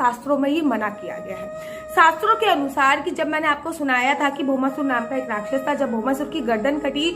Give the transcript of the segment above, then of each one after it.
शास्त्रों में ये मना किया गया है। शास्त्रों के अनुसार कि जब मैंने आपको सुनाया था कि भौमासुर नाम का एक राक्षस था, जब भौमासुर की गर्दन कटी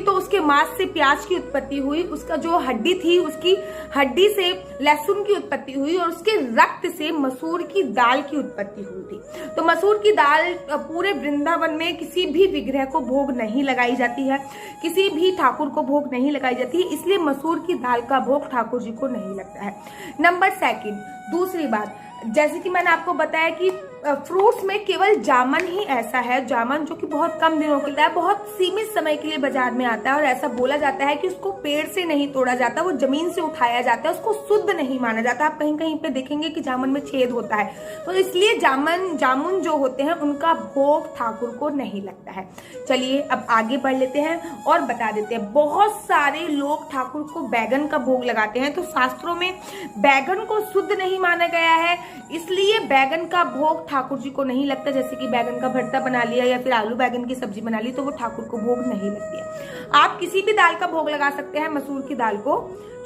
तो उसके मांस से प्याज की उत्पत्ति हुई, उसका जो हड्डी थी उसकी हड्डी से लहसुन की उत्पत्ति हुई और उसके रक्त से मसूर की दाल की उत्पत्ति हुई थी। तो मसूर की दाल पूरे वृंदावन में किसी भी विग्रह को भोग नहीं लगाई जाती है, किसी भी ठाकुर को भोग नहीं लगाई जाती है, इसलिए मसूर की दाल का भोग ठाकुर जी को नहीं लगता है। नंबर सेकंड, दूसरी बात, जैसे कि मैंने आपको बताया कि फ्रूट्स में केवल जामुन ही ऐसा है, जामुन जो कि बहुत कम दिनों के लिए, बहुत सीमित समय के लिए बाजार में आता है और ऐसा बोला जाता है कि उसको पेड़ से नहीं तोड़ा जाता, वो जमीन से उठाया जाता है, उसको शुद्ध नहीं माना जाता। आप कहीं कहीं पे देखेंगे कि जामुन में छेद होता है, तो इसलिए जामुन जो होते हैं उनका भोग ठाकुर को नहीं लगता है। चलिए अब आगे बढ़ लेते हैं और बता देते हैं। बहुत सारे लोग ठाकुर को बैगन का भोग लगाते हैं, तो शास्त्रों में बैगन को शुद्ध नहीं माना गया है, इसलिए बैगन का भोग ठाकुर जी को नहीं लगता। जैसे कि बैगन का भरता बना लिया या फिर आलू बैगन की सब्जी बना ली, तो वो ठाकुर को भोग नहीं लगती है। आप किसी भी दाल का भोग लगा सकते हैं मसूर की दाल को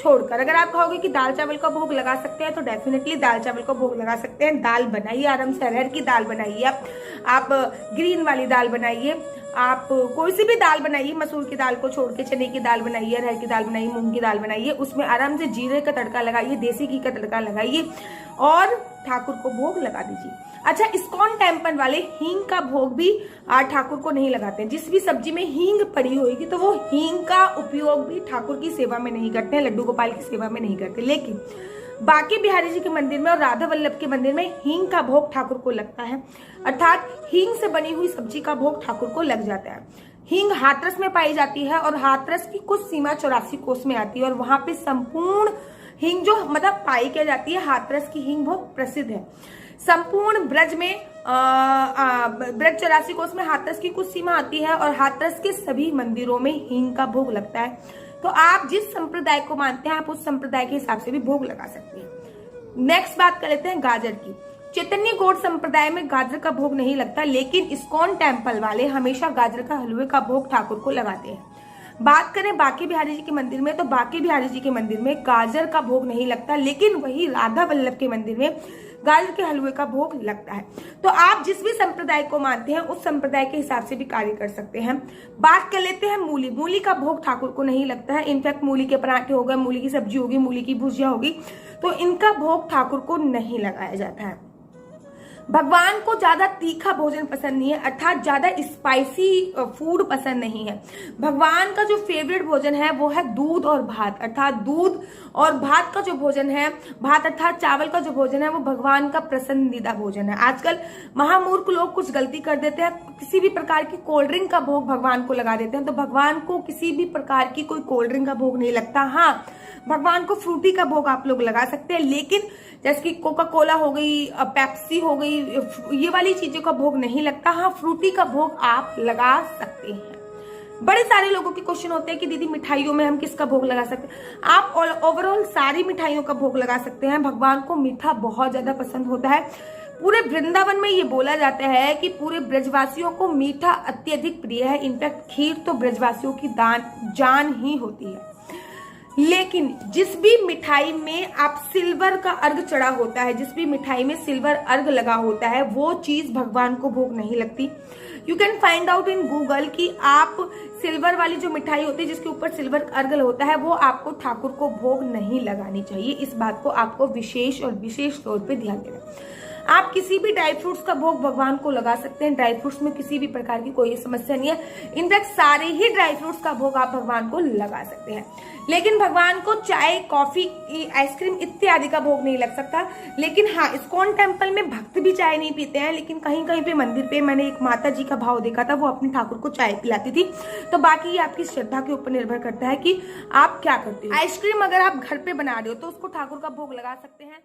छोड़कर। अगर आप कहोगे कि दाल चावल का भोग लगा सकते हैं, तो डेफिनेटली दाल चावल का भोग लगा सकते हैं। दाल बनाइए आराम से, अरहर की दाल बनाइए, आप ग्रीन वाली दाल बनाइए, आप कोई सी भी दाल बनाइए, मसूर की दाल को छोड़ के चने की दाल बनाइए, अरहर की दाल बनाइए, मूंग की दाल बनाइए, उसमें आराम से जीरे का तड़का लगाइए, देसी घी का तड़का लगाइए और ठाकुर को भोग लगा दीजिए। अच्छा, इस्कॉन टेम्पल वाले हींग का भोग भी ठाकुर को नहीं लगाते हैं। जिस भी सब्जी में हींग पड़ी होगी तो वो हींग का उपयोग भी ठाकुर की सेवा में नहीं करते हैं, लड्डू गोपाल की सेवा में नहीं करते। लेकिन बाकी बिहारी जी के मंदिर में और राधा वल्लभ के मंदिर में हींग का भोग ठाकुर को लगता है, अर्थात हींग से बनी हुई सब्जी का भोग ठाकुर को लग जाता है। हींग हाथरस में पाई जाती है और हाथरस की कुछ सीमा 84 कोस में आती है और वहां पे संपूर्ण हींग जो मतलब पाई की जाती है, हाथरस की हींग बहुत प्रसिद्ध है। संपूर्ण ब्रज में ब्रज 84 कोस में हाथरस की कुछ सीमा आती है और हाथरस के सभी मंदिरों में हींग का भोग लगता है। तो आप जिस संप्रदाय को मानते हैं आप उस संप्रदाय के हिसाब से भी भोग लगा सकते हैं। नेक्स्ट बात कर लेते हैं गाजर की। चैतन्य गौड़ संप्रदाय में गाजर का भोग नहीं लगता, लेकिन इस्कॉन टेम्पल वाले हमेशा गाजर का हलवे का भोग ठाकुर को लगाते हैं। बात करें बाकी बिहारी जी के मंदिर में, तो बाकी बिहारी जी के मंदिर में गाजर का भोग नहीं लगता, लेकिन वही राधा वल्लभ के मंदिर में गाजर के हलवे का भोग लगता है। तो आप जिस भी संप्रदाय को मानते हैं उस संप्रदाय के हिसाब से भी कार्य कर सकते हैं। बात कर लेते हैं मूली। मूली का भोग ठाकुर को नहीं लगता है। इनफैक्ट मूली के पराठे हो गए, मूली की सब्जी होगी, मूली की भुजिया होगी, तो इनका भोग ठाकुर को नहीं लगाया जाता है। भगवान को ज्यादा तीखा भोजन पसंद नहीं है, अर्थात ज्यादा स्पाइसी फूड पसंद नहीं है। भगवान का जो फेवरेट भोजन है वो है दूध और भात, अर्थात दूध और भात का जो भोजन है, भात अर्थात चावल का जो भोजन है, वो भगवान का पसंदीदा भोजन है। आजकल महामूर्ख लोग कुछ गलती कर देते हैं, किसी भी प्रकार की कोल्ड ड्रिंक का भोग भगवान को लगा देते हैं। तो भगवान को किसी भी प्रकार की कोई कोल्ड ड्रिंक का भोग नहीं लगता। हाँ, भगवान को फ्रूटी का भोग आप लोग लगा सकते हैं, लेकिन जैसे कि कोका कोला हो गई, पेप्सी हो गई, ये वाली चीजों का भोग नहीं लगता। हाँ, फ्रूटी का भोग आप लगा सकते हैं। बड़े सारे लोगों के क्वेश्चन होते हैं कि दीदी मिठाइयों में हम किसका भोग लगा सकते हैं। आप ओवरऑल सारी मिठाइयों का भोग लगा सकते हैं। भगवान को मीठा बहुत ज्यादा पसंद होता है। पूरे वृंदावन में ये बोला जाता है कि पूरे ब्रजवासियों को मीठा अत्यधिक प्रिय है। इनफैक्ट खीर तो ब्रजवासियों की जान ही होती है। लेकिन जिस भी मिठाई में आप सिल्वर का अर्घ चढ़ा होता है, जिस भी मिठाई में सिल्वर अर्घ लगा होता है, वो चीज भगवान को भोग नहीं लगती। You can find out in Google कि आप सिल्वर वाली जो मिठाई होती है जिसके ऊपर सिल्वर अर्घ होता है, वो आपको ठाकुर को भोग नहीं लगानी चाहिए। इस बात को आपको विशेष तौर पे ध्यान देना। आप किसी भी ड्राई फ्रूट्स का भोग भगवान को लगा सकते हैं। ड्राई फ्रूट्स में किसी भी प्रकार की कोई समस्या नहीं है। इनफैक्ट सारे ही ड्राई फ्रूट्स का भोग आप भगवान को लगा सकते हैं। लेकिन भगवान को चाय, कॉफी, आइसक्रीम इत्यादि का भोग नहीं लग सकता। लेकिन हाँ, इस्कॉन टेम्पल में भक्त भी चाय नहीं पीते हैं, लेकिन कहीं कहीं पे मंदिर पे मैंने एक माता जी का भाव देखा था, वो अपने ठाकुर को चाय पिलाती थी। तो बाकी ये आपकी श्रद्धा के ऊपर निर्भर करता है कि आप क्या करते हो। आइसक्रीम अगर आप घर पे बना रहे हो तो उसको ठाकुर का भोग लगा सकते हैं।